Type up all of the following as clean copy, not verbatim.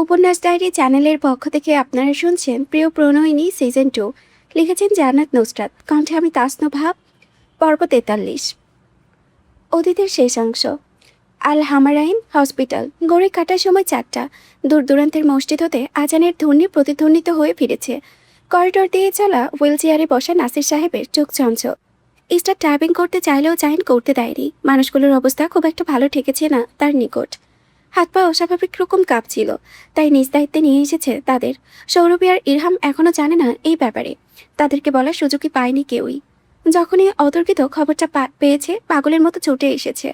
উপন্যাস ডায়েরি চ্যানেলের পক্ষ থেকে আপনারা শুনছেন প্রিয় প্রণয়িনী সিজন 2। লিখেছেন জান্নাত নুসরাত, কণ্ঠে আমি তাসনু ভাব। পর্ব 43, অতীতের শেষাংশ। আল হামারাইন হসপিটাল। গড়ি কাটার সময় 4টা। দূর দূরান্তের মসজিদ হতে আজানের ধ্বনি প্রতিধ্বনিত হয়ে ফিরেছে। করিডোর দিয়ে চলা হুইল চেয়ারে বসা নাসির সাহেবের চোখ চঞ্চল। স্টার টাইপিং করতে চাইলেও চাইন করতে দেয়নি। মানুষগুলোর অবস্থা খুব একটা ভালো ঠেকেছে না তার নিকট। হাত পা অস্বাভাবিক রকম কাঁপছিল, তাই নিজ দায়িত্বে নিয়ে এসেছে তাদের। সৌরভী আর ইরহাম এখনো জানে না এই ব্যাপারে, তাদেরকে বলার সুযোগই পায়নি কেউই। যখনই অতর্কিত খবরটা পেয়েছে পাগলের মতো ছুটে এসেছে।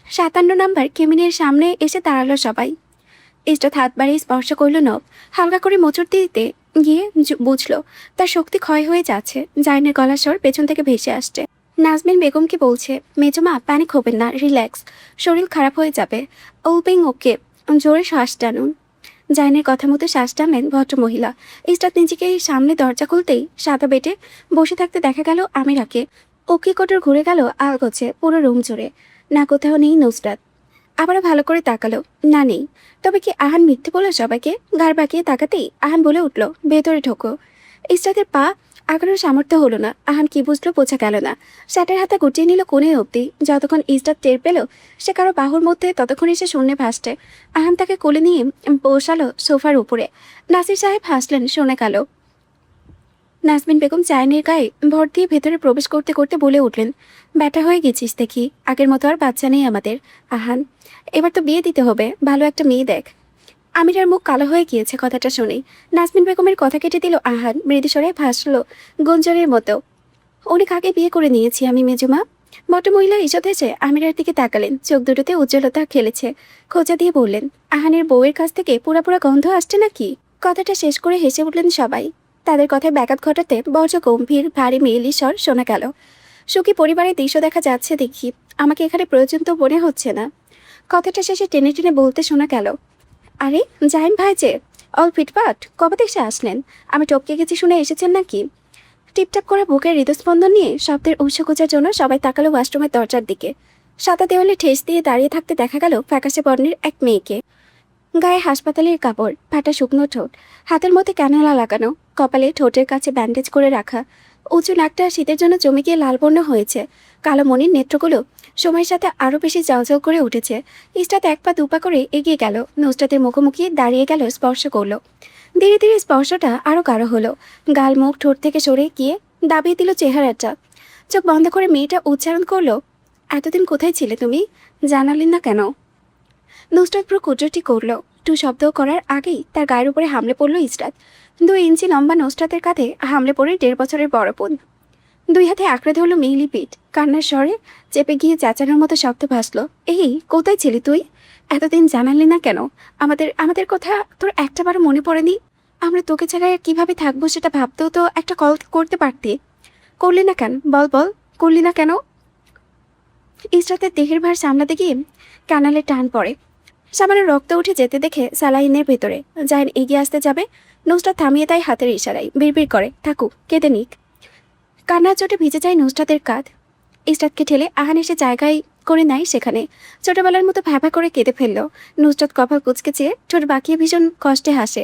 57 নম্বর কেবিনের সামনে এসে দাঁড়ালো সবাই। ইস্টার হাত বাড়িয়ে স্পর্শ করল নব। হালকা করে মোচড় দিতে গিয়ে বুঝলো তার শক্তি ক্ষয় হয়ে যাচ্ছে। জাইনের গলার স্বর পেছন থেকে ভেসে আসছে। নাজমিন বেগমকে বলছে, মেজমা প্যানিক হবেন না, রিল্যাক্স, শরীর খারাপ হয়ে যাবে, ওলবিং ওকে, জোরে শ্বাস টানুন। জাইনের কথা মতো শ্বাস টানলেন ভদ্রমহিলা। ইস্টার নিজেকে সামনে দরজা খুলতেই সাদা বেটে বসে থাকতে দেখা গেল আমিরাকে। ওকে কোটর ঘুরে গেল আলগোছে পুরো রুম জুড়ে। না কোথাও নেই নুসরাত। আবারও ভালো করে তাকালো, না নেই। তবে কি আহান মিথ্যে বলল সবাইকে? গাড় বাঁকিয়ে তাকাতেই আহান বলে উঠল, ভেতরে ঢোকো। ইস্টাদের পা আগানোর সামর্থ্য হলো না। আহান কি বুঝলো বোঝা গেল না। শার্টের হাতে গুটিয়ে নিল কোণে অবধি। যতক্ষণ ইস্টার টের পেল সে কারো বাহুর মধ্যে, ততক্ষণ এসে শূন্যে ভাসছে। আহান তাকে কোলে নিয়ে বসালো সোফার উপরে। নাসির সাহেব হাসলেন শুনে গেল। নাজমিন বেগম চায়নের গায়ে ভর দিয়ে ভেতরে প্রবেশ করতে করতে বলে উঠলেন, ব্যাটা হয়ে গেছিস দেখি, আগের মতো আর বাচ্চা নেই আমাদের। আহান, এবার তো বিয়ে দিতে হবে, ভালো একটা মেয়ে দেখ। আমিরার মুখ কালো হয়ে গিয়েছে কথাটা শুনেই। নাজমিন বেগমের কথা কেটে দিল আহান, মৃদুস্বরে ভাসলো গুঞ্জনের মতো। অনেক আগে বিয়ে করে নিয়েছি আমি মেজুমা। ভদ্রমহিলা ঈষৎ হেসে আমিরার দিকে তাকালেন, চোখ দুটোতে উজ্জ্বলতা খেলেছে। খোঁচা দিয়ে বললেন, আহানের বউয়ের কাছ থেকে পুরা গন্ধ আসছে নাকি? কথাটা শেষ করে হেসে উঠলেন সবাই। তাদের কথায় ব্যাঘাত ঘটাতে বজ্র গম্ভীর ভারী মেয়েলি স্বর শোনা গেল। সুখী পরিবারের দৃশ্য দেখা যাচ্ছে দেখি, আমাকে এখানে প্রয়োজন তো মনে হচ্ছে না। কথাটা শেষে টেনে টেনে বলতে শোনা গেল, আরে জাইন ভাই যে, অল ফিটফাট, কবে দেশে আসলেন? আমি টপকে গেছি শুনে এসেছেন নাকি? টিপটাপ করে বুকের হৃদস্পন্দন নিয়ে শব্দের উৎস খোঁজার জন্য সবাই তাকালো ওয়াশরুমের দরজার দিকে। সাদা দেওয়ালে ঠেস দিয়ে দাঁড়িয়ে থাকতে দেখা গেল ফ্যাকাশে বর্ণের এক মেয়েকে। গায়ে হাসপাতালের কাপড়, ফাটা শুকনো ঠোঁট, হাতের মধ্যে ক্যানালা লাগানো, কপালে ঠোঁটের কাছে ব্যান্ডেজ করে রাখা। উঁচু নাকটা শীতের জন্য জমে গিয়ে লাল বর্ণ হয়েছে। কালো মনির নেত্রগুলো সময়ের সাথে আরও বেশি জ্বলজ্বল করে উঠেছে। ইস্টাত এক পা দুপা করে এগিয়ে গেল, নুসরাতের মুখোমুখি দাঁড়িয়ে গেল, স্পর্শ করলো। ধীরে ধীরে স্পর্শটা আরও গাঢ় হলো। গাল মুখ ঠোঁট থেকে সরে গিয়ে দাবিয়ে দিল চেহারাটা। চোখ বন্ধ করে মেয়েটা উচ্চারণ করলো, এতদিন কোথায় ছিলে তুমি? জানালেন না কেন? নুসরাত পুরো কুটরটি করলো। টু শব্দ করার আগেই তার গায়ের উপরে হামলে পড়ল ইসরাত। 2 ইঞ্চি লম্বা নুসরাতের কাঁধে হামলে পড়ে 1.5 বছরের বড় বোন। 2 হাতে আঁকড়ে ধরল মেইলি পিঠ। কান্নার স্বরে চেপে গিয়ে চেঁচানোর মতো শব্দ ভাসলো, এই কোথায় ছিলি তুই? এতদিন জানালি না কেন? আমাদের আমাদের কথা তোর একটাবারও মনে পড়েনি? আমরা তোকে ছাড়া কিভাবে থাকবো সেটা ভাবতেও তো একটা কল করতে পারতি। করলি না কেন? বল বল, করলি না কেন? ইসরাতের দেহের ভার সামলাতে গিয়ে কানালে টান পড়ে। সামান্য রক্ত উঠে যেতে দেখে সালাইনের ভেতরে জাইন এগিয়ে আসতে যাবে, নুসরাত থামিয়ে দেয় হাতের ইশারায়। বিড়বিড় করে, থাকুক, কেঁদে নিক। কান্নার চোটে ভিজে যায় নুসরাতের কাঁধ। ইসরাতকে ঠেলে আহান এসে জায়গায় করে নেয় সেখানে। ছোটবেলার মতো ভ্যাভা করে কেঁদে ফেলল। নুসরাত কপাল কুচকে চেয়ে ঠোঁট বাঁকিয়ে ভীষণ কষ্টে হাসে।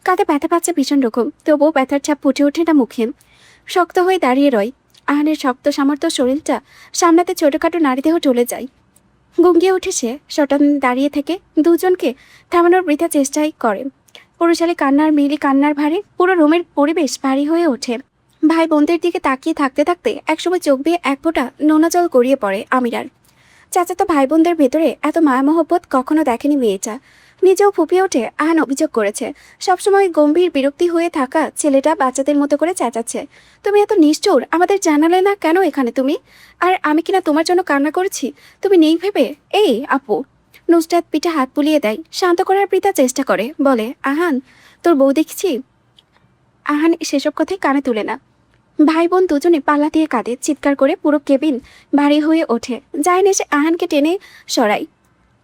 কাঁধে ব্যথা পাচ্ছে ভীষণ রকম, তবুও ব্যথার ছাপ ফুটে ওঠে না মুখে। শক্ত হয়ে দাঁড়িয়ে রয়। আহানের শক্ত সামর্থ্য শরীরটা সামলাতে ছোটখাটো নারীদেহ চলে যায়। গুঙ্গিয়ে উঠে সে শটান দাঁড়িয়ে থেকে দুজনকে থামানোর বৃথা চেষ্টাই করে। পুরুষালী কান্নার মেয়েলি কান্নার ভারে পুরো রুমের পরিবেশ ভারী হয়ে ওঠে। ভাই বোনদের দিকে তাকিয়ে থাকতে থাকতে একসময় চোখ বেয়ে এক ফোঁটা নোনা জল গড়িয়ে পড়ে আমিরার। চাচাতো ভাই বোনদের ভেতরে এত মায়া মহব্বত কখনো দেখেনি মেয়েটা। নিজেও ফুপিয়ে ওঠে। আহান অভিযোগ করেছে, সবসময় গম্ভীর বিরক্তি হয়ে থাকা ছেলেটা বাচ্চাদের মতো করে চেঁচাচ্ছে, তুমি এত নিষ্ঠুর, আমাদের জানালে না কেন এখানে তুমি? আর আমি কিনা তোমার জন্য কান্না করেছি, তুমি নেই ভেবে? এই আপু। নুসরাত পিঠে হাত বুলিয়ে দেয়, শান্ত করার বৃথা চেষ্টা করে, বলে, আহান তোর বউ দেখছি। আহান সেসব কথাই কানে তুলে না। ভাই বোন দুজনে পাল্লা দিয়ে কাঁদে, চিৎকার করে পুরো কেবিন ভারী হয়ে ওঠে। জাইন এসে আহানকে টেনে সরাই,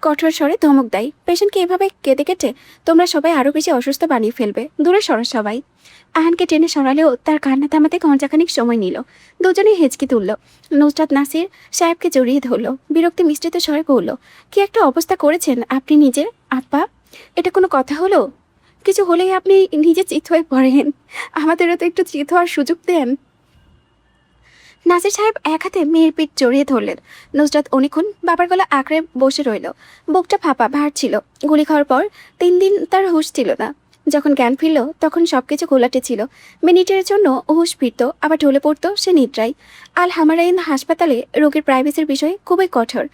কঠোর স্বরে ধমক দেয়, পেশেন্টকে এভাবে কেঁদে কেটে তোমরা সবাই আরও বেশি অসুস্থ বানিয়ে ফেলবে, দূরে সরো সবাই। আহানকে টেনে সরালেও তার কান্না থামাতে ঘণ্টাখানিক সময় নিল। দুজনেই হেঁচকি তুলল। নুসরাত নাসির সাহেবকে জড়িয়ে ধরল, বিরক্তি মিশ্রিত স্বরে বলল, কি একটা অবস্থা করেছেন আপনি নিজের, আপা। এটা কোনো কথা হলো? কিছু হলেই আপনি নিজে চিত হয়ে পড়েন। আমাদেরও তো একটু চিত হওয়ার সুযোগ দেন। নাসির সাহেব এক হাতে মেয়ের পিঠ জড়িয়ে ধরলেন। নুসরাত অনেকক্ষণ বাবার গলা আঁকড়ে বসে রইল। বুকটা ফাঁপা ভার ছিল। গুলি খাওয়ার পর 3 দিন তার হুঁশ ছিল না। যখন জ্ঞান ফিরল তখন সবকিছু ঘোলাটে ছিল। মিনিটের জন্য হুঁশ ফিরত, আবার ঢলে পড়তো সে নিদ্রায়। আল হামারাইন হাসপাতালে রোগীর প্রাইভেসির বিষয়ে খুবই কঠোর,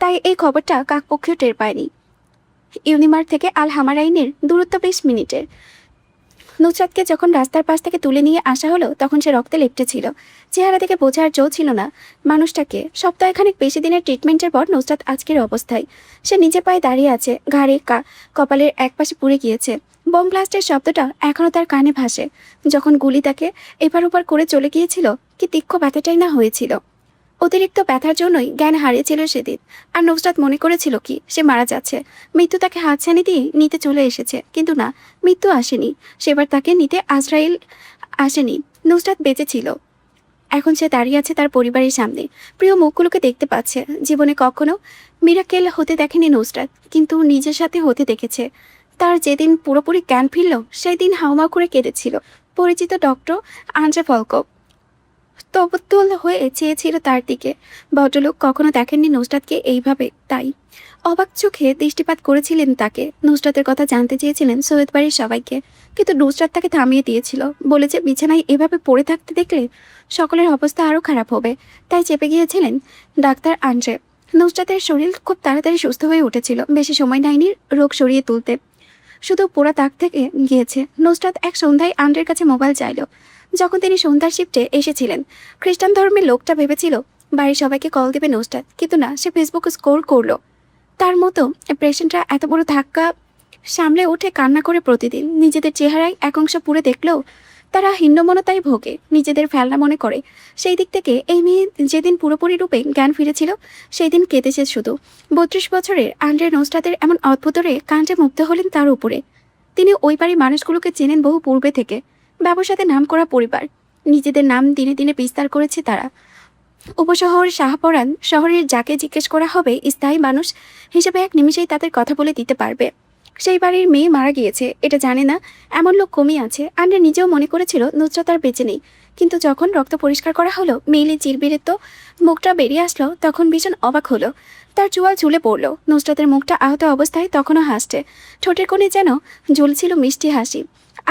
তাই এই খবরটা কাকপক্ষেও টের পায়নি। ইউনিমার্ট থেকে আল হামারাইনের দূরত্ব 20 মিনিটের। নুসরাতকে যখন রাস্তার পাশ থেকে তুলে নিয়ে আসা হলো তখন সে রক্তে লেপ্টে ছিল। চেহারা থেকে বোঝার জো ছিল না মানুষটাকে। সপ্তাহখানেক বেশি দিনের ট্রিটমেন্টের পর নুসরাত আজকের অবস্থায়। সে নিজে পায়ে দাঁড়িয়ে আছে, ঘাড়ে কপালের একপাশে পুড়ে গিয়েছে। বোম ব্লাস্টের শব্দটা এখনও তার কানে ভাসে। যখন গুলি তাকে এপার ওপার করে চলে গিয়েছিল, কি তীক্ষ্ণ ব্যথাটাই না হয়েছিল। অতিরিক্ত ব্যথার জন্যই জ্ঞান হারিয়েছিল সেদিন। আর নুসরাত মনে করেছিল কি সে মারা যাচ্ছে, মৃত্যু তাকে হাতছানি দিয়ে নিতে চলে এসেছে। কিন্তু না, মৃত্যু আসেনি। সেবার তাকে নিতে আজরাইল আসেনি। নুসরাত বেঁচে ছিল। এখন সে দাঁড়িয়ে আছে তার পরিবারের সামনে, প্রিয় মুখগুলোকে দেখতে পাচ্ছে। জীবনে কখনো মিরাকেল হতে দেখেনি নুসরাত, কিন্তু নিজের সাথে হতে দেখেছে। তার যেদিন পুরোপুরি জ্ঞান ফিরল সেই দিন হাউমাউ করে কেঁদেছিল পরিচিত ডক্টর আন্দ্রে ফলকো। তবতুল হয়ে চেয়েছিল তার দিকে। ভদ্রলোক কখনো দেখেননি নুসরাতকে এইভাবে, তাই অবাক চোখে দৃষ্টিপাত করেছিলেন তাকে। নুসরাতের কথা জানতে চেয়েছিলেন সৈয়দ বাড়ির সবাইকে, কিন্তু নুসরাত তাকে থামিয়ে দিয়েছিল। বলেছে বিছানায় এভাবে পড়ে থাকতে দেখলে সকলের অবস্থা আরও খারাপ হবে। তাই চেপে গিয়েছিলেন ডাক্তার আন্দ্রে। নুসরাতের শরীর খুব তাড়াতাড়ি সুস্থ হয়ে উঠেছিল, বেশি সময় নেয়নি রোগ সরিয়ে তুলতে। শুধু পোড়া দাগ থেকে গিয়েছে। নুসরাত এক সন্ধ্যায় আন্দ্রের কাছে মোবাইল চাইল, যখন তিনি সন্ধ্যার শিফটে এসেছিলেন। খ্রিস্টান ধর্মের লোকটা ভেবেছিল বাড়ির সবাইকে কল দেবে নুসরাত, কিন্তু না, সে ফেসবুক স্ক্রল করলো। তার মতো পেশেন্টরা এত বড় ধাক্কা সামলে উঠে কান্না করে প্রতিদিন। নিজেদের চেহারায় এক অংশ পুড়ে দেখলেও তারা হীনমন্যতায় ভোগে, নিজেদের ফেলনা মনে করে। সেই দিক থেকে এই মেয়ে যেদিন পুরোপুরি রূপে জ্ঞান ফিরেছিল সেই দিন কেঁদেছে শুধু। 32 বছরের আন্দ্রে নুসরাতের এমন অদ্ভুতরে কাণ্ডে মুগ্ধ হলেন তার উপরে। তিনি ওই বাড়ির মানুষগুলোকে চেনেন বহু পূর্বে থেকে। ব্যবসাতে নাম করা পরিবার, নিজেদের নাম দিনে দিনে বিস্তার করেছে তারা। উপশহর শাহপরান শহরের যাকে জিজ্ঞেস করা হবে স্থায়ী মানুষ হিসেবে এক নিমিষেই তাদের কথা বলে দিতে পারবে। সেই বাড়ির মেয়ে মারা গিয়েছে এটা জানে না এমন লোক কমই আছে। আন্দ্রে নিজেও মনে করেছিল নুসরাত আর বেঁচে নেই, কিন্তু যখন রক্ত পরিষ্কার করা হলো, মেইলে চিরবিরে তো মুখটা বেরিয়ে আসলো, তখন ভীষণ অবাক হলো। তার চুয়াল ঝুলে পড়লো। নুসরাতের মুখটা আহত অবস্থায় তখনও হাসছে, ঠোঁটের কোণে যেন ঝুলছিল মিষ্টি হাসি।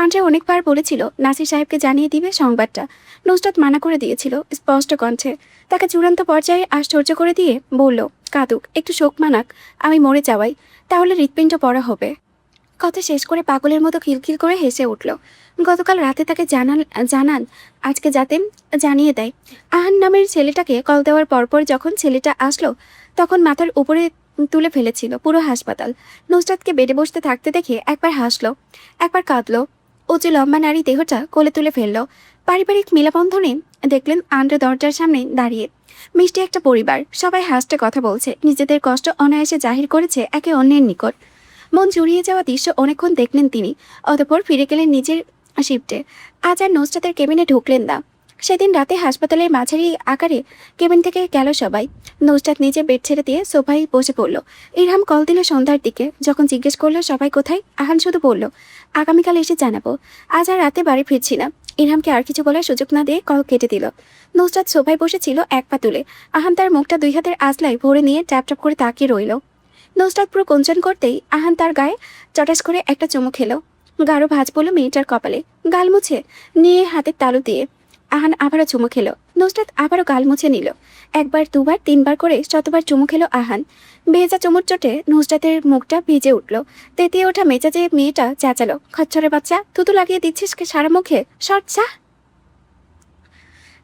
আন্দ্রে অনেকবার বলেছিল নাসির সাহেবকে জানিয়ে দিবে সংবাদটা। নুসরাত মানা করে দিয়েছিল স্পষ্ট কণ্ঠে। তাকে চূড়ান্ত পর্যায়ে আশ্চর্য করে দিয়ে বলল, কাঁদুক, একটু শোক মানাক, আমি মরে যাওয়াই, তাহলে হৃৎপিণ্ড পড়া হবে। কথা শেষ করে পাগলের মতো খিলখিল করে হেসে উঠল। গতকাল রাতে তাকে জানান আজকে যাতে জানিয়ে দেয়। আহান নামের ছেলেটাকে কল দেওয়ার পরপর যখন ছেলেটা আসলো তখন মাথার উপরে তুলে ফেলেছিল পুরো হাসপাতাল। নুসরাতকে বেডে বসতে থাকতে দেখে একবার হাসলো, একবার কাঁদলো। ও যে লম্বা নারী দেহটা কোলে তুলে ফেললো। পারিবারিক মেলাবন্ধনে দেখলেন আন্দ্রে দরজার সামনে দাঁড়িয়ে। মিষ্টি একটা পরিবার, সবাই হাসতে কথা বলছে, নিজেদের কষ্ট অনায়াসে জাহির করেছে একে অন্যের নিকট। মন জুড়িয়ে যাওয়া দৃশ্য অনেকক্ষণ দেখলেন তিনি। অতঃপর ফিরে গেলেন নিজের শিফটে। আজ আর নুসরাতের কেবিনে ঢুকলেন না। সেদিন রাতে হাসপাতালের মাঝারি আকারে কেবিন থেকে গেল সবাই। নুসরাত নিজে বেড ছেড়ে দিয়ে সোফায় বসে পড়ল। ইরহাম কল দিল সন্ধ্যার দিকে। যখন জিজ্ঞেস করলো সবাই কোথায়, আহান শুধু বলল, আগামীকাল এসে জানাবো, আজ আর রাতে বাড়ি ফিরছি না। ইরহামকে আর কিছু বলার সুযোগ না দিয়ে কল কেটে দিল। নুসরাত সোফায় বসেছিল এক পা তুলে। আহান তার মুখটা 2 হাতের আঁচলায় ভরে নিয়ে ট্যাপ ট্যাপ করে তাকিয়ে রইল। নুসরাত পুরো কঞ্চন করতেই আহান তার গায়ে চটাস করে একটা চুমু খেলো। গাঢ় ভাঁজ পড়ল মেয়েটার কপালে। গাল মুছে নিয়ে হাতের তালু দিয়ে আহান আবারও চুমু খেলো। নুসরাত আবারও গাল মুছে নিল। 1 বার 2 বার 3 বার করে শতবার চুমু খেলো আহান। ভেজা চুমুর চোটে নুসরাতের মুখটা ভিজে উঠল। তেতিয়ে ওঠা মেজাজে মেয়েটা চেঁচালো, খচ্চরে বাচ্চা, থুতু লাগিয়ে দিচ্ছিস সারা মুখে, সর যা।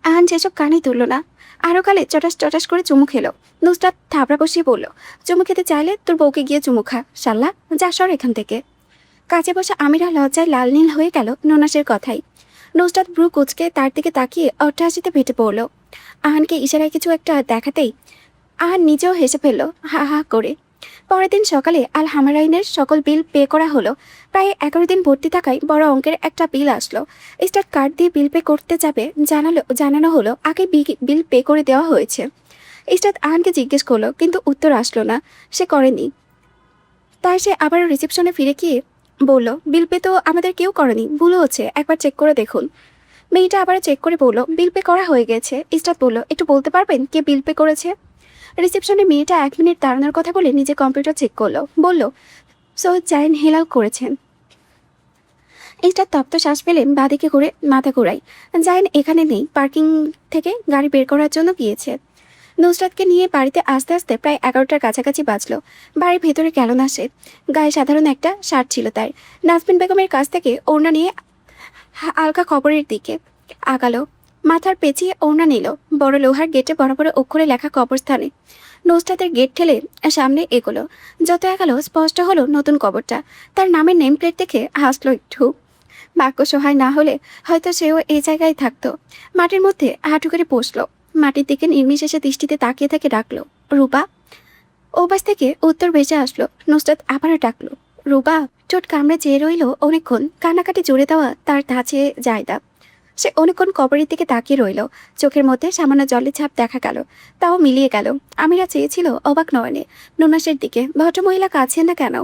আহান সেসব কানেই তুলল না, আরও গালে চটাস চটাস করে চুমু খেলো। নুসরাত থাবড়া বসিয়ে বলল, চুমু খেতে চাইলে তোর বউকে গিয়ে চুমু খা, শাল্লা, যা সর এখান থেকে। কাছে বসে আমিরা লজ্জায় লাল নীল হয়ে গেল নোনাসের কথাই। নুসরাত ভ্রু কুচকে তার দিকে তাকিয়ে অট্টহাসিতে ফেটে পড়ল। আহানকে ইশারায় কিছু একটা দেখাতেই আহান নিজেও হেসে ফেলল হা হা করে। পরের দিন সকালে আল হামারাইনের সকল বিল পে করা হলো। প্রায় 11 দিন ভর্তি থাকায় বড় অঙ্কের একটা বিল আসলো। স্টার্ট কার্ড দিয়ে বিল পে করতে যাবে জানানো হলো আগে বিল পে করে দেওয়া হয়েছে। স্টার্ট আহানকে জিজ্ঞেস করলো, কিন্তু উত্তর আসলো না। সে করেনি। তাই সে আবারও রিসেপশনে ফিরে গিয়ে বলল, বিল পে তো আমাদের কেউ করেনি, ভুল হচ্ছে, একবার চেক করে দেখুন। মেয়েটা আবার চেক করে বলল, বিল পে করা হয়ে গেছে। ইসরাত বলল, একটু বলতে পারবেন কে বিল পে করেছে? রিসেপশনে মেয়েটা 1 মিনিট দাঁড়ানোর কথা বলে নিজে কম্পিউটার চেক করলো, বলল, সৈয়দ জাইন হেলাল করেছেন। ইসরাত তপ্ত শ্বাস ফেলে বাদিকে করে মাথা ঘোরাই। জাইন এখানে নেই, পার্কিং থেকে গাড়ি বের করার জন্য গিয়েছে। নুসরাতকে নিয়ে বাড়িতে আস্তে আস্তে প্রায় 11টার কাছাকাছি বাজলো। বাড়ির ভেতরে গেল না সে। গায়ে সাধারণ একটা শার্ট ছিল তার। নাজমিন বেগমের কাছ থেকে ওড়না নিয়ে আলকা কবরের দিকে আগালো। মাথার পেঁচিয়ে ওড়না নিল। বড় লোহার গেটে বড় বড় অক্ষরে লেখা কবরস্থানে। নুসরাতের গেট ঠেলে সামনে এগোলো। যত এগালো স্পষ্ট হলো নতুন কবরটা। তার নামের নেম প্লেট দেখে হাসলো একটু। বাক্য সহায় না হলে হয়তো সেও এই জায়গায় থাকতো। মাটির মধ্যে হাঁটু করে বসলো। মাটির দিকে নির্বিশেষে দৃষ্টিতে তাকিয়ে থেকে ডাকলো, রূপা। ওপাশ থেকে উত্তর ভেসে আসলো। নুসরাত আবারও ডাকলো, রূপা। চোট কামড়ে চেয়ে রইল অনেকক্ষণ। কান্নাকাটি জুড়ে দেওয়া তার ধাঁচে জায়দা। সে অনেকক্ষণ কবরের দিকে তাকিয়ে রইল। চোখের মধ্যে সামান্য জলের ছাপ দেখা গেল, তাও মিলিয়ে গেল। আমিরা চেয়েছিল অবাক নয়নে নুনাসের দিকে। ভদ্রমহিলা কাছেন না কেন,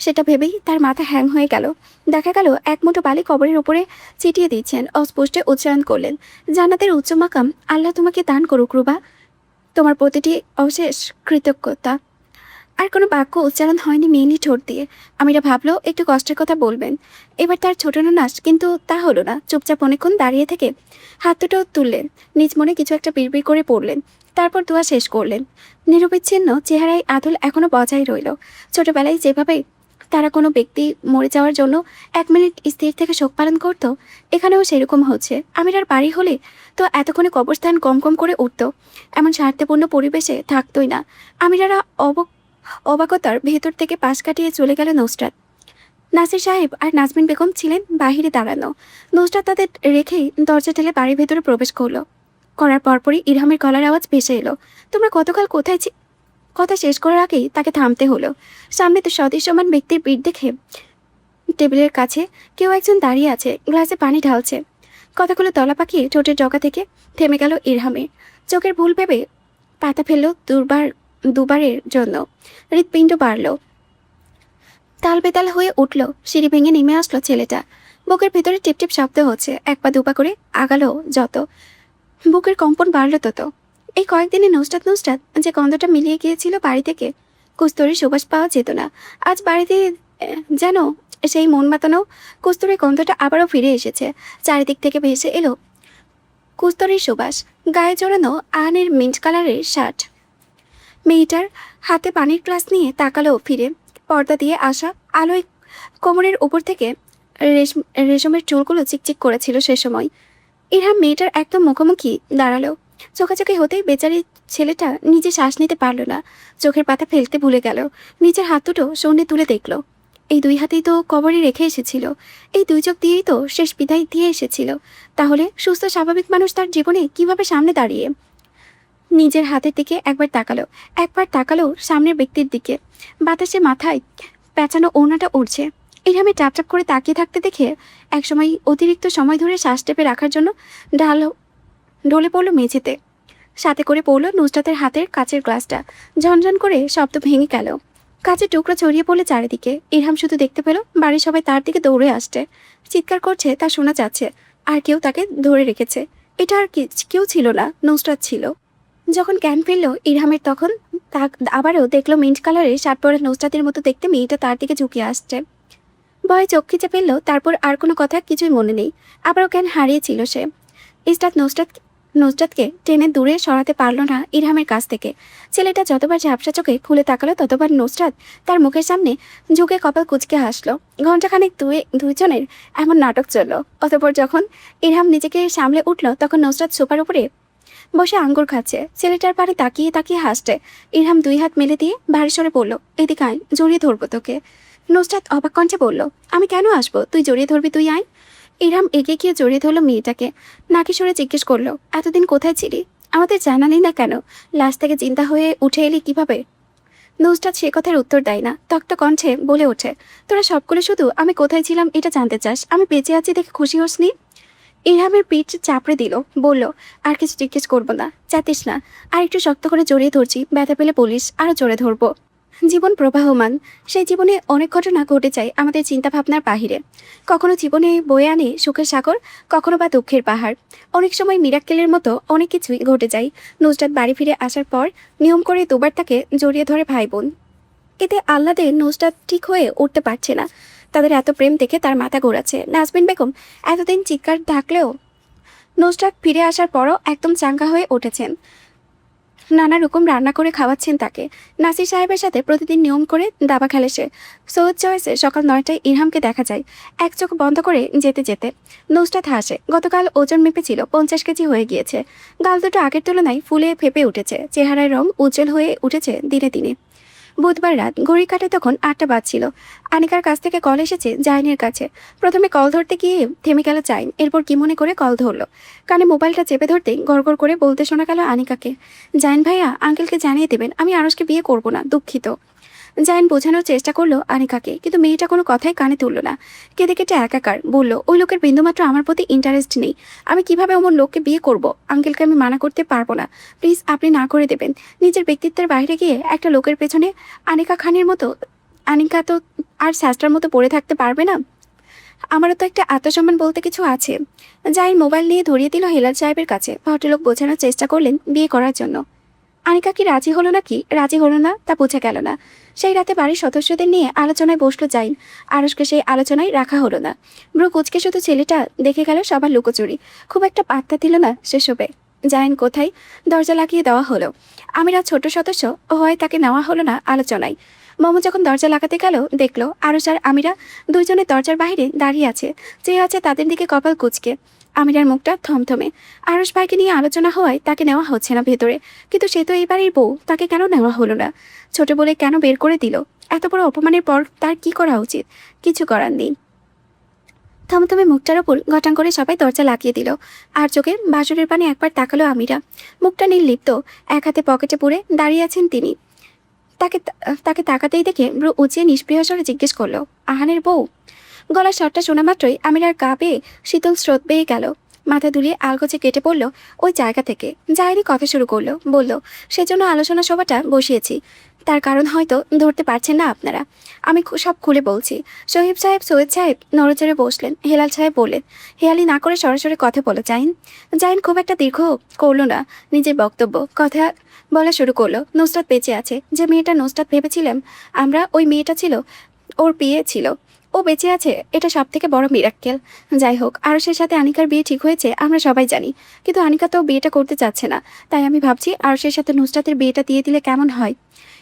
সেটা ভেবেই তার মাথা হ্যাং হয়ে গেল। দেখা গেল এক মুঠো বালি কবরের উপরে চিটিয়ে দিচ্ছেন। অস্পষ্টে উচ্চারণ করলেন, জান্নাতের উচ্চ মাকাম আল্লাহ তোমাকে দান করুক রূপা, তোমার প্রতিটি অশেষ কৃতজ্ঞতা। আর কোনো বাক্য উচ্চারণ হয়নি মেয়েলি ঠোঁট দিয়ে। আমিরা ভাবলো একটু কষ্টের কথা বলবেন। এবার তার ছোট নাস, কিন্তু তা হলো না। চুপচাপ অনেকক্ষণ দাঁড়িয়ে থেকে হাত দুটো তুললেন। নিজ মনে কিছু একটা বিড়বিড় করে পড়লেন। তারপর দোয়া শেষ করলেন। নিরবিচ্ছিন্ন চেহারায় আদল এখনো বজায় রইল। ছোটবেলায় যেভাবে তারা কোনো ব্যক্তি মরে যাওয়ার জন্য 1 মিনিট স্থির থেকে শোক পালন করত, এখানেও সেরকম হচ্ছে। আমিরার বাড়ি হলে তো এতক্ষণে কবরস্থান কম কম করে উঠত। এমন স্বার্থপূর্ণ পরিবেশে থাকতোই না। আমিরারা অবাকতার ভেতর থেকে পাশ কাটিয়ে চলে গেল নুসরাত। নাসির সাহেব আর নাজমিন বেগম ছিলেন বাহিরে দাঁড়ানো। নুসরাত তাদের রেখেই দরজা ঠেলে বাড়ির ভেতরে প্রবেশ করার পরপরই ইরহামের গলার আওয়াজ ভেসে এলো, তোমরা গতকাল কোথায়? কথা শেষ করার আগেই তাকে থামতে হলো। সামনে তো সদৃশ্যমান ব্যক্তির পিঠ দেখে টেবিলের কাছে কেউ একজন দাঁড়িয়ে আছে, গ্লাসে পানি ঢালছে। কথাগুলো তলা পাকিয়ে ঠোঁটের জগা থেকে থেমে গেল ইরহামে। চোখের ভুল ভেবে পাতা ফেললো দুবারের জন্য। হৃৎপিণ্ড বাড়ল, তাল বেতাল হয়ে উঠল। সিঁড়ি ভেঙে নেমে আসলো ছেলেটা। বুকের ভেতরে টিপটিপ শব্দ হচ্ছে। এক পা দুপা করে আগালো যত, বুকের কম্পন বাড়ল তত। এই কয়েকদিনে নুসরাত যে গন্ধটা মিলিয়ে গিয়েছিল বাড়ি থেকে, কস্তুরীর সুবাস পাওয়া যেত না। আজ বাড়িতে যেন সেই মন মাতানো কস্তুরীর গন্ধটা আবারও ফিরে এসেছে। চারিদিক থেকে ভেসে এলো কস্তুরীর সুবাস। গায়ে জড়ানো আনের মিন্ট কালারের শার্ট। মেয়েটার হাতে পানির গ্লাস নিয়ে তাকালো ফিরে। পর্দা দিয়ে আসা আলোয় কোমরের উপর থেকে রেশমের চুলগুলো চিকচিক করেছিল সে সময়। ইরহাম মেয়েটার একদম মুখোমুখি দাঁড়ালো। চোখাচোখি হতেই বেচারি ছেলেটা নিজে শ্বাস নিতে পারল না। চোখের পাতা ফেলতে ভুলে গেল। নিজের হাত দুটো শূন্যে তুলে দেখল। এই দুই হাতেই তো কবরে রেখে এসেছিল। এই দুই চোখ দিয়েই তো শেষ বিদায় দিয়ে এসেছিল। তাহলে সুস্থ স্বাভাবিক মানুষ তার জীবনে কিভাবে সামনে দাঁড়িয়ে? নিজের হাতের দিকে একবার তাকালো সামনের ব্যক্তির দিকে। বাতাসে মাথায় পেঁচানো ওড়নাটা উড়ছে। ইরহামে চাপচাপ করে তাকিয়ে থাকতে দেখে একসময় অতিরিক্ত সময় ধরে শ্বাস টেপে রাখার জন্য ঢলে পড়লো মেঝেতে। সাথে করে পড়লো নুসরাতের হাতের কাচের গ্লাসটা। ঝনঝন করে শব্দ ভেঙে গেল। কাচের টুকরো ছড়িয়ে পড়লে চারিদিকে। ইরহাম শুধু দেখতে পেল বাড়ির সবাই তার দিকে দৌড়ে আসছে, চিৎকার করছে, তা শোনা যাচ্ছে। আর কেউ তাকে ধরে রেখেছে। এটা আর কেউ ছিল না, নুসরাত ছিল। যখন জ্ঞান ফিরল ইরহামের, তখন আবারও দেখলো মিন্ট কালারের শার্ট পরা নুসরাতের মতো দেখতে মেয়েটা তার দিকে ঝুঁকিয়ে আসছে। ভয়ে চোখ খিচে ফেললো। তারপর আর কোনো কথা কিছুই মনে নেই। আবারও জ্ঞান হারিয়েছিল সে। ইসরাত নুসরাতকে টেনে দূরে সরাতে পারল না ইরহামের কাছ থেকে। ছেলেটা যতবার ঝাপসা চোখে খুলে তাকালো ততবার নুসরাত তার মুখের সামনে ঝুঁকে কপাল কুঁচকে হাসলো। ঘণ্টাখানেক দুইজনের এমন নাটক চলল। অতঃপর যখন ইরহাম নিজেকে সামলে উঠল, তখন নুসরাত সোফার উপরে বসে আঙ্গুর খাচ্ছে। ছেলেটার পাড়ে তাকিয়ে তাকিয়ে হাসছে। ইরহাম দুই হাত মেলে দিয়ে ভারী স্বরে বলল, এদিকে আয়, জড়িয়ে ধরবো তোকে। নুসরাত অবাক কণ্ঠে বলল, আমি কেন আসবো? তুই জড়িয়ে ধরবি, তুই আয়। ইরহাম এগিয়ে গিয়ে জড়িয়ে ধরলো মেয়েটাকে। নাকি সরে জিজ্ঞেস করলো, এতদিন কোথায় ছিলি? আমাদের জানালি না কেন? লাশ থেকে চিন্তা হয়ে উঠে এলি কিভাবে? নুসরাত সে কথার উত্তর দেয় না। তক্ত কণ্ঠে বলে ওঠে, তোরা সবগুলো শুধু আমি কোথায় ছিলাম এটা জানতে চাস? আমি বেঁচে আছি দেখে খুশি হসনি? ইরহামের পিঠ চাপড়ে দিল, বলল, আর কিছু জিজ্ঞেস করবো না, চাতিস না। আর একটু শক্ত করে জড়িয়ে ধরছি, ব্যথা পেলে বলিস, আরো জোরে ধরবো। জীবন প্রবাহমান, সেই জীবনে অনেক ঘটনা ঘটে যায় আমাদের চিন্তাভাবনার বাহিরে। কখনো জীবনে বয়ে আনে সুখের সাগর, কখনো বা দুঃখের পাহাড়। অনেক সময় মিরাক্কেলের মতো অনেক কিছুই ঘটে যায়। নুসরাত বাড়ি ফিরে আসার পর নিয়ম করে দুবার তাকে জড়িয়ে ধরে ভাই বোন। এতে আহ্লাদে নুসরাত ঠিক হয়ে উঠতে পারছে না। তাদের এত প্রেম দেখে তার মাথা ঘোরাচ্ছে। নাজবিন বেগম এতদিন চিৎকার ঢাকলেও নুসরাত ফিরে আসার পরও একদম চাঙ্গা হয়ে উঠেছেন। নানা রকম রান্না করে খাওয়াচ্ছেন তাকে। নাসির সাহেবের সাথে প্রতিদিন নিয়ম করে দাবা খেলে সে। সৈয়দ চয়েসে সকাল 9টায় ইরহামকে দেখা যায় এক চোখ বন্ধ করে যেতে যেতে। নুসরাত হাসে। গতকাল ওজন মেপেছিল, 50 কেজি হয়ে গিয়েছে। গাল দুটো আগের তুলনায় ফুলে ফেপে উঠেছে, চেহারার রং উজ্জ্বল হয়ে উঠেছে দিনে দিনে। বুধবার রাত ঘড়ির কাঁটায় তখন 8টা বাজছিল। আনিকার কাছ থেকে কল এসেছে জাইনের কাছে। প্রথমে কল ধরতে গিয়ে থেমে গেল জাইন, এরপর কি মনে করে কল ধরলো। কানে মোবাইলটা চেপে ধরতেই গড়গড় করে বলতে শোনা গেল আনিকাকে, জাইন ভাইয়া, আঙ্কেলকে জানিয়ে দেবেন আমি আরশকে বিয়ে করব না, দুঃখিত। জাইন বোঝানোর চেষ্টা করলো আনিকাকে, কিন্তু মেয়েটা কোনো কথাই কানে তুললো না। কেঁদে কেটে একাকার বলল, ওই লোকের বিন্দুমাত্র আমার প্রতি ইন্টারেস্ট নেই। আমি কিভাবে অমন লোককে বিয়ে করব? আঙ্কেলকে আমি মানা করতে পারবো না। প্লিজ আপনি না করে দেবেন। নিজের ব্যক্তিত্বের বাইরে গিয়ে একটা লোকের পেছনে আনিকা খানের মতো, আনিকা তো আর স্যাস্টার মতো পড়ে থাকতে পারবে না। আমারও তো একটা আত্মসম্মান বলতে কিছু আছে। জাইন মোবাইল নিয়ে ধরিয়ে দিল হেলাল সাহেবের কাছে। ভদ্রলোক বোঝানোর চেষ্টা করলেন বিয়ে করার জন্য। আনিকা কি রাজি হলো না, কি রাজি হলো না তা বোঝা গেল না। সেই রাতে বাড়ির সদস্যদের নিয়ে আলোচনায় বসলো জাইন। আরশকে সেই আলোচনায় রাখা হলো না। ব্রু কুচকে শুধু ছেলেটা দেখে গেল সবার লুকোচুরি। খুব একটা পাত্তা দিল না সেসবে। জাইন কোথায়, দরজা লাগিয়ে দেওয়া হলো। আমিরা ছোট সদস্য হয় তাকে নেওয়া হলো না আলোচনায়। মোমো যখন দরজা লাগাতে গেল দেখলো আরশ আর আমিরা দুইজনে দরজার বাইরে দাঁড়িয়ে আছে, চেয়ে আছে তাদের দিকে কপাল কুচকে। আমিরার মুখটা থমথমে। আরশ ভাইকে নিয়ে আলোচনা হওয়ায় তাকে নেওয়া হচ্ছে না ভেতরে। কিন্তু সে তো এই বাড়ির বউ, তাকে কেন নেওয়া হলো না? ছোট বলে কেন বের করে দিল? এত বড় অপমানের পর তার কি করা উচিত? কিছু করার নেই। থমথমে মুখটার ওপর ঘটাং করে সবাই দরজা লাগিয়ে দিল। আর চোখে বাসরের পানি একবার তাকালো আমিরা। মুখটা নির্লিপ্ত, এক হাতে পকেটে পুরে দাঁড়িয়ে আছেন তিনি। তাকে তাকে তাকাতেই দেখে ব্রু উঁচিয়ে নিষ্প্রিয় স্বরে জিজ্ঞেস করলো, আহানের বউ? গলার স্বরটা শোনা মাত্রই আমিরার গা বেয়ে শীতল স্রোত বেয়ে গেল। মাথা দুলিয়ে আলগোছে কেটে পড়ল ওই জায়গা থেকে। জাইনি কথা শুরু করলো, বলল, সেজন্য আলোচনা সভাটা বসিয়েছি। তার কারণ হয়তো ধরতে পারছেন না আপনারা। আমি সব খুলে বলছি। শহীদ সাহেব, সৈয়দ সাহেব নড়েচড়ে বসলেন। হেলাল সাহেব বললেন, হেয়ালি না করে সরাসরি কথা বলো জাইন। জাইন খুব একটা দীর্ঘ করলো না নিজের বক্তব্য। কথা বলা শুরু করলো। নুসরাত বেঁচে আছে। যে মেয়েটা নুসরাত ভেবেছিলাম আমরা, ওই মেয়েটা ছিল ওর বিয়ে ছিল। ও বেঁচে আছে, এটা সব থেকে বড় মিরাক্কেল। যাই হোক, আরশের সাথে আনিকার বিয়ে ঠিক হয়েছে আমরা সবাই জানি, কিন্তু আনিকা তো বিয়েটা করতে চাচ্ছে না। তাই আমি ভাবছি আরশের সাথে নুসরাতের বিয়েটা দিয়ে দিলে কেমন হয়।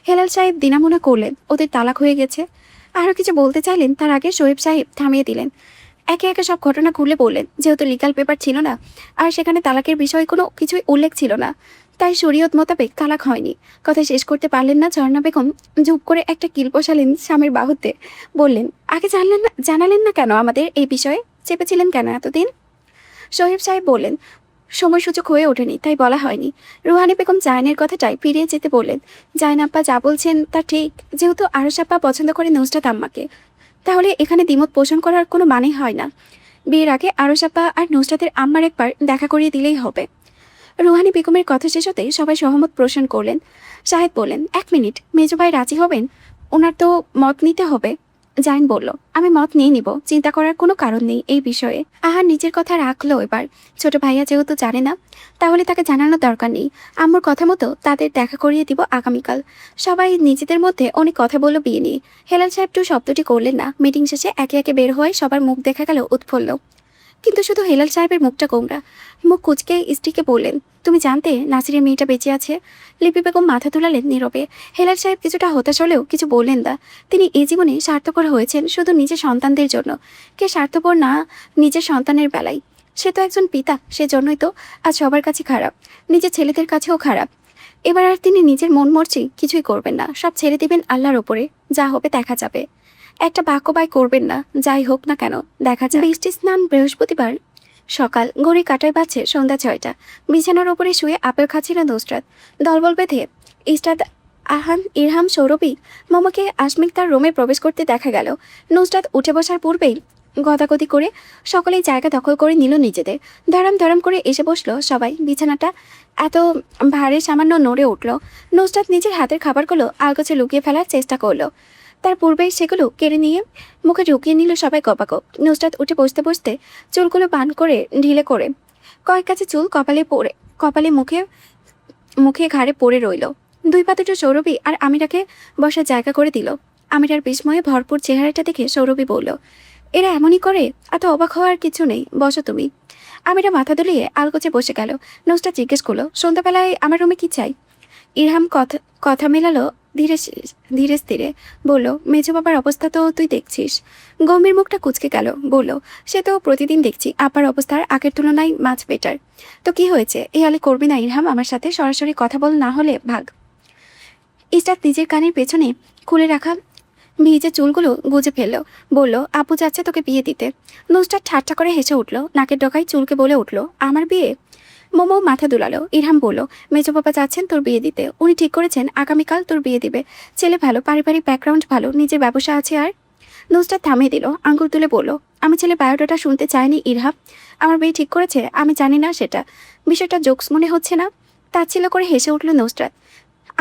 হেলাল সাহেব দিনামনা করলেন, ওদের তালাক হয়ে গেছে। আরও কিছু বলতে চাইলেন, তার আগে শোয়েব সাহেব থামিয়ে দিলেন। একে একে সব ঘটনা খুলে বললেন। যেহেতু লিগাল পেপার ছিল না আর সেখানে তালাকের বিষয়ে কোনো কিছুই উল্লেখ ছিল না, তাই শরীয়ত মোতাবেক তালাক হয়নি। কথা শেষ করতে পারলেন না ঝর্ণা বেগম ঝুপ করে একটা কিল বসালেন স্বামীর বাহুতে। বললেন, আগে জানালেন না কেন আমাদের এই বিষয়ে? চেপেছিলেন কেন এতদিন? শহীদ সাহেব বললেন, সময় সুযোগ হয়ে ওঠেনি, তাই বলা হয়নি। রুহানি বেগম জায়নের কথাটাই ফিরিয়ে যেতে বললেন, জায়ন আপ্পা যা বলছেন তা ঠিক। যেহেতু আরশ আপ্পা পছন্দ করে নুসরাত আম্মাকে, তাহলে এখানে দ্বিমত পোষণ করার কোনো মানে হয় না। বিয়ের আগে আরশ আপ্পা আর নুসরাতের আম্মার একবার দেখা করিয়ে দিলেই হবে। রুহানি বেগমের কথা শেষ হতেই সবাই সহমত পোষণ করলেন। শাহেদ বললেন, 1 মিনিট, মেজো ভাই রাজি হবেন? ওনার তো মত নিতে হবে। জাইন বলল, আমি মত নিয়ে নিব, চিন্তা করার কোনো কারণ নেই এই বিষয়ে। আহার নিজের কথা রাখলো এবার। ছোট ভাইয়া যেহেতু জানে না, তাহলে তাকে জানানোর দরকার নেই। আম্মুর কথা মতো তাদের দেখা করিয়ে দিব আগামীকাল। সবাই নিজেদের মধ্যে অনেক কথা বলল বিয়ে নিয়ে। হেলাল সাহেব টু শব্দটি করলেন না। মিটিং শেষে একে একে বের হয়ে সবার মুখ দেখা গেল উৎফুল্ল, কিন্তু শুধু হেলাল সাহেবের মুখটা গোমরা। মুখ কুচকে স্ত্রীকে বললেন, তুমি জানতে নাসিরের মেয়েটা বেঁচে আছে? লিপি বেগম মাথা তুলালেন নীরবে। হেলাল সাহেব কিছুটা হতাশ হলেও কিছু বললেন না। তিনি এই জীবনে স্বার্থপর হয়েছেন শুধু নিজের সন্তানদের জন্য। কে স্বার্থপর না নিজের সন্তানের বেলায়? সে তো একজন পিতা, সেজন্যই তো আজ সবার কাছে খারাপ, নিজের ছেলেদের কাছেও খারাপ। এবার আর তিনি নিজের মন মর্জি কিছুই করবেন না, সব ছেড়ে দিবেন আল্লাহর ওপরে। যা হবে দেখা যাবে। একটা বাক্য বাই করবেন না, যাই হোক না কেন দেখা যাবে। বৃষ্টি স্নান বৃহস্পতিবার সকাল, ঘড়ি কাটায় বাজছে সন্ধ্যা 6টা। বিছানার ওপরে শুয়ে আপেল খাচ্ছিল নুসরাত। দলবল বেঁধে ইস্টাদ, আহান, ইরহাম, সৌরভী, মোমোকে আসমিক তার রুমে প্রবেশ করতে দেখা গেল। নুসরাত উঠে বসার পূর্বেই গদাগদি করে সকলেই জায়গা দখল করে নিল নিজেদের। ধরাম ধরাম করে এসে বসলো সবাই। বিছানাটা এত ভারে সামান্য নড়ে উঠল। নুসরাত নিজের হাতের খাবারগুলো আলগোছে লুকিয়ে ফেলার চেষ্টা করলো। তার পূর্বেই সেগুলো কেড়ে নিয়ে মুখে ঢুকিয়ে নিল সবাই গপাগপ। নুসরাত উঠে বসতে বসতে চুলগুলো বান করে ঢিলে করে কয়েক কাছে চুল কপালে মুখে মুখে ঘাড়ে পড়ে রইল। দুই পা দুটো সৌরভী আর আমিরাকে বসার জায়গা করে দিল। আমিরার বিস্ময়ে ভরপুর চেহারাটা দেখে সৌরভী বলল, এরা এমনই করে? এত অবাক হওয়ার কিছু নেই, বসো তুমি। আমিরা মাথা দুলিয়ে আলগোছে বসে গেল। নুসরাত জিজ্ঞেস করলো, সন্ধ্যাবেলায় আমার রুমে কি চাই? ইরহাম কথা মেলালো ধীরে ধীরে স্থিরে। বলল, মেজো বাবার অবস্থা তো তুই দেখছিস। গম্ভীর মুখটা কুঁচকে গেল। বলল, সে তো প্রতিদিন দেখছি আব্বার অবস্থার আগের তুলনায় মাছ বেটার। তো কি হয়েছে? এই হালে করবি না ইরহাম আমার সাথে? সরাসরি কথা বল, না হলে ভাগ। ইস্টাত নিজের কানের পেছনে খুলে রাখা ভিজে চুলগুলো গুজে ফেললো। বলল, আপু যাচ্ছে তোকে বিয়ে দিতে। নুসরাত ঠাট্টা করে হেসে উঠল। নাকের ডগায় চুলকে বলে উঠল, আমার বিয়ে? মোমো মাথা দুলালো। ইরহাম বলল, মেজো বাবা যাচ্ছেন তোর বিয়ে দিতে। উনি ঠিক করেছেন আগামীকাল তোর বিয়ে দিবে। ছেলে ভালো, পারিবারিক ব্যাকগ্রাউন্ড ভালো, নিজের ব্যবসা আছে। আর নুসরাত থামিয়ে দিল, আঙ্গুল তুলে বলল, আমি ছেলে বায়োডাটা শুনতে চাইনি ইরহাম। আমার বিয়ে ঠিক করেছে, আমি জানি না সেটা। বিষয়টা জোকস মনে হচ্ছে না? তাচ্ছিল্য করে হেসে উঠল নুসরাত।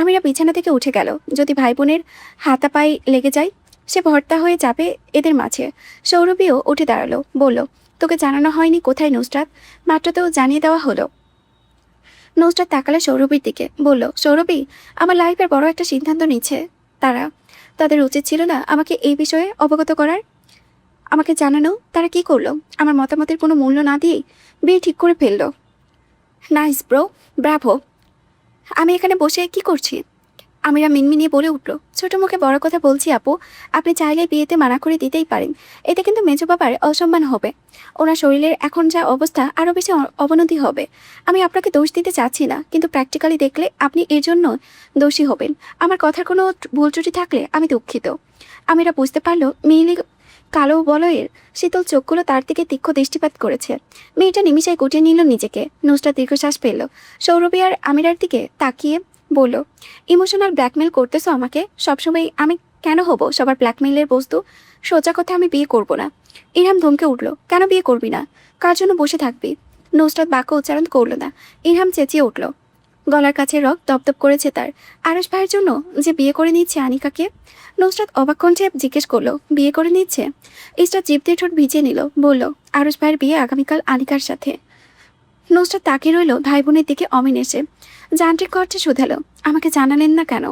আমিরা বিছানা থেকে উঠে গেল। যদি ভাই বোনের হাতাপাই লেগে যায়, সে ভর্তা হয়ে যাবে এদের মাঝে। সৌরভীও উঠে দাঁড়ালো। বলল, তোকে জানানো হয়নি কোথায় নুসরাত? মাত্র তো জানিয়ে দেওয়া হলো। নুসরাত তাকালে সৌরভীর দিকে। বলল, সৌরভী, আমার লাইফের বড় একটা সিদ্ধান্ত নিচ্ছে তারা। তাদের উচিত ছিল না আমাকে এই বিষয়ে অবগত করার? আমাকে জানানো? তারা কি করলো? আমার মতামতের কোনো মূল্য না দিয়েই বিয়ে ঠিক করে ফেললো। Nice bro, Bravo. আমি এখানে বসে কি করছি? আমিরা মিনমিনিয়ে বলে উঠল, ছোট মুখে বড় কথা বলছি আপু। আপনি চাইলে বিয়েতে মানা করে দিতেই পারেন। এতে কিন্তু মেজো বাবার অসম্মান হবে। ওনার শরীরের এখন যা অবস্থা, আরও বেশি অবনতি হবে। আমি আপনাকে দোষ দিতে চাচ্ছি না, কিন্তু প্র্যাকটিক্যালি দেখলে আপনি এর জন্য দোষী হবেন। আমার কথার কোনো ভুল ত্রুটি থাকলে আমি দুঃখিত। আমিরা বুঝতে পারলো মেইলি কালো বলয়ের শীতল চোখগুলো তার দিকে তীক্ষ্ণ দৃষ্টিপাত করেছে। মেয়েটা নিমিষায় গুটিয়ে নিল নিজেকে। নুসরাত দীর্ঘশ্বাস পেল। সৌরভী আর আমিরার দিকে তাকিয়ে বলল, ইমোশনাল ব্ল্যাকমেল করতেছো আমাকে সবসময়? আমি কেন হব সবার ব্ল্যাকমেলের বস্তু? সোজা কথা, আমি বিয়ে করব না। ইরহাম ধমকে উঠল, কেন বিয়ে করবি না? কার জন্য বসে থাকবি? নুসরাত বাক্য উচ্চারণ করল না। ইরহাম চেঁচিয়ে উঠল, গলার কাছে রক দপদপ করেছে তার। আরশ ভাইয়ের জন্য যে বিয়ে করে নিচ্ছে আনিকাকে? নুসরাত অবাক কণ্ঠে জিজ্ঞেস করলো, বিয়ে করে নিচ্ছে? ইসরাত জিভ দিয়ে ঠোঁট ভিজিয়ে নিল। বলল, আরশ ভাইয়ের বিয়ে আগামীকাল আনিকার সাথে। নুসরাত তাকিয়ে রইল ভাই বোনের দিকে অমিন এসে। যান্ত্রিক কণ্ঠে শুধালো, আমাকে জানালেন না কেন?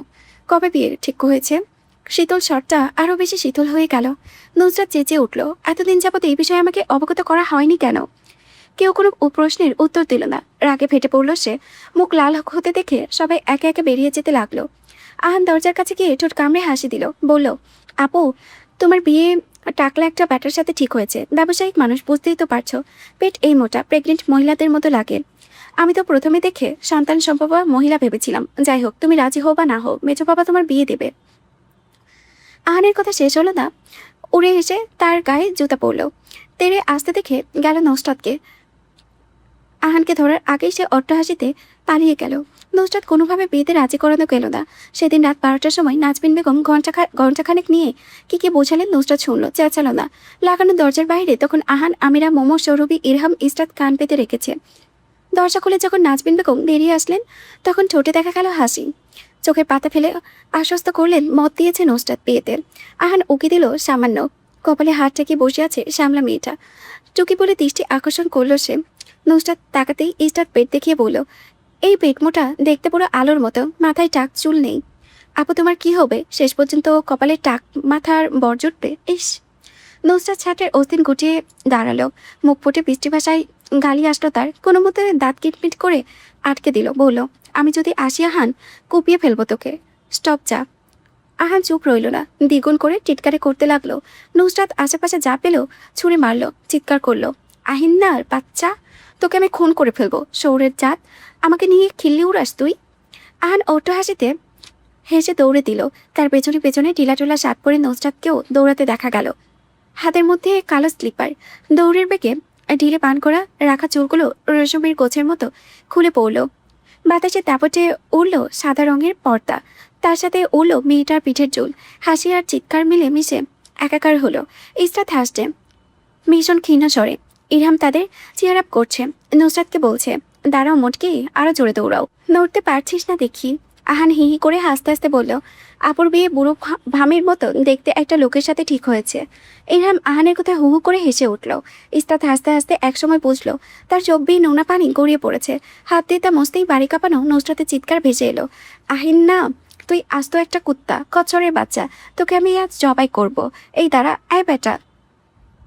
কবে বিয়ে ঠিক হয়েছে? শীতল স্বরটা আরও বেশি শীতল হয়ে গেল। নুসরাত চেঁচিয়ে উঠল, এতদিন যাবত এই বিষয়ে আমাকে অবগত করা হয়নি কেন? কেউ কোনো প্রশ্নের উত্তর দিল না। রাগে ফেটে পড়ল সে। মুখ লাল হতে দেখে সবাই একে একে বেরিয়ে যেতে লাগলো। আহান দরজার কাছে গিয়ে ঠোঁট কামড়ে হাসি দিল। বলল, আপু, তোমার বিয়ে টাকলা একটা ব্যাটার সাথে ঠিক হয়েছে। ব্যবসায়িক মানুষ, বুঝতেই তো পারছো। পেট এই মোটা, প্রেগনেন্ট মহিলাদের মতো লাগে। আমি তো প্রথমে দেখে সন্তান সম্ভবা মহিলা ভেবেছিলাম। যাই হোক, তুমি রাজি হও বা না হও, মেজো বাবা তোমার বিয়ে দেবে। আহানের কথা শেষ হলো না, উড়ে এসে তার গায়ে জুতা পড়ল। তেরে আসতে দেখে গেল নুসরাতকে। আহানকে ধরার আগেই সে অট্টহাসিতে পালিয়ে গেল। নুসরাত কোনোভাবে বিয়েতে রাজি করানো গেল না। সেদিন রাত 12টার সময় নাজবিন বেগম ঘণ্টাখানেক নিয়ে কি বোঝালেন নুসরাত শুনল, চেঁচালো না। লাগানো দরজার বাইরে তখন আহান, আমিরা, মোমো, সৌরভী, ইরহাম, ইসরাত কান পেতে রেখেছে। দরজা খুলে যখন নাজবিন বেগম বেরিয়ে আসলেন, তখন ঠোঁটে দেখা গেল হাসি। চোখের পাতা ফেলে আশ্বস্ত করলেন, মত দিয়েছে নুসরাত বিয়েতে। আহান উকি দিল সামান্য। কপালে হাত রেখে বসে আছে শ্যামলা মেয়েটা। চুকি বলে দৃষ্টি আকর্ষণ করলো সে। নুসরাত তাকাতেই ইসরাত পেট দেখিয়ে বলল, এই পেট মোটা, দেখতে পুরো আলোর মতো, মাথায় টাক চুল নেই। আপু তোমার কি হবে? শেষ পর্যন্ত কপালে টাক মাথার বর জুটবে? ইস। নুসরাত ছাত্রের অস্তিন গুটিয়ে দাঁড়ালো। মুখ ফুটে বৃষ্টি ভাষায় গালি আসলো তার। কোনো মতে দাঁত কিটমিট করে আটকে দিল। বলল, আমি যদি আসি আহান, কুপিয়ে ফেলবো তোকে। স্টপ যা। আহান চুপ রইল না, দ্বিগুণ করে টিটকারে করতে লাগলো। নুসরাত আশেপাশে যা পেল ছুঁড়ে মারলো, চিৎকার করলো, আহিন্নার বাচ্চা, তোকে আমি খুন করে ফেলবো, শৌরের জাত, আমাকে নিয়ে খিল্লি উড়াস তুই? আহান অট্টহাসিতে হেসে দৌড়ে দিল। তার পেছনে পেছনে টিলাটোলা শার্ট পরে নুসরাতকেও দৌড়াতে দেখা গেল। হাতের মধ্যে কালো স্লিপার। দৌড়ের বেগে ঢিলে পান করা রাখা চুলগুলো রেশমের গোছের মতো খুলে পড়ল। বাতাসে দাপটে উড়ল সাদা রঙের পর্দা। তার সাথে উড়ল মেয়েটার পিঠের চুল। হাসি আর চিৎকার মিলে মিশে একাকার হলো। ইসরাত হাসছে। ভীষণ ক্ষীণ স্বরে ইরহাম তাদের চেয়ার আপ করছে। নুসরাতকে বলছে, দাঁড়াও মোটকে, আরো জোরে দৌড়াও। নড়তে পারছিস না দেখি। আহান হি হি করে হাসতে হাসতে বলল, আপুর বিয়ে বুড়ো ভামির মতো দেখতে একটা লোকের সাথে ঠিক হয়েছে। ইরহাম আহানের কথায় হু হু করে হেসে উঠল। ইস্তাত হাসতে হাসতে একসময় বুঝলো তার চোখ বেয়ে নোনা পানি গড়িয়ে পড়েছে। হাত দিয়ে তা মস্তেই বাড়ি কাঁপানো নুসরাতের চিৎকার ভেসে এলো, আহিন না, তুই আস্ত একটা কুত্তা, কচ্ছরের বাচ্চা, তোকে আমি আজ জবাই করব। এই দাঁড়া, আয় বেটা।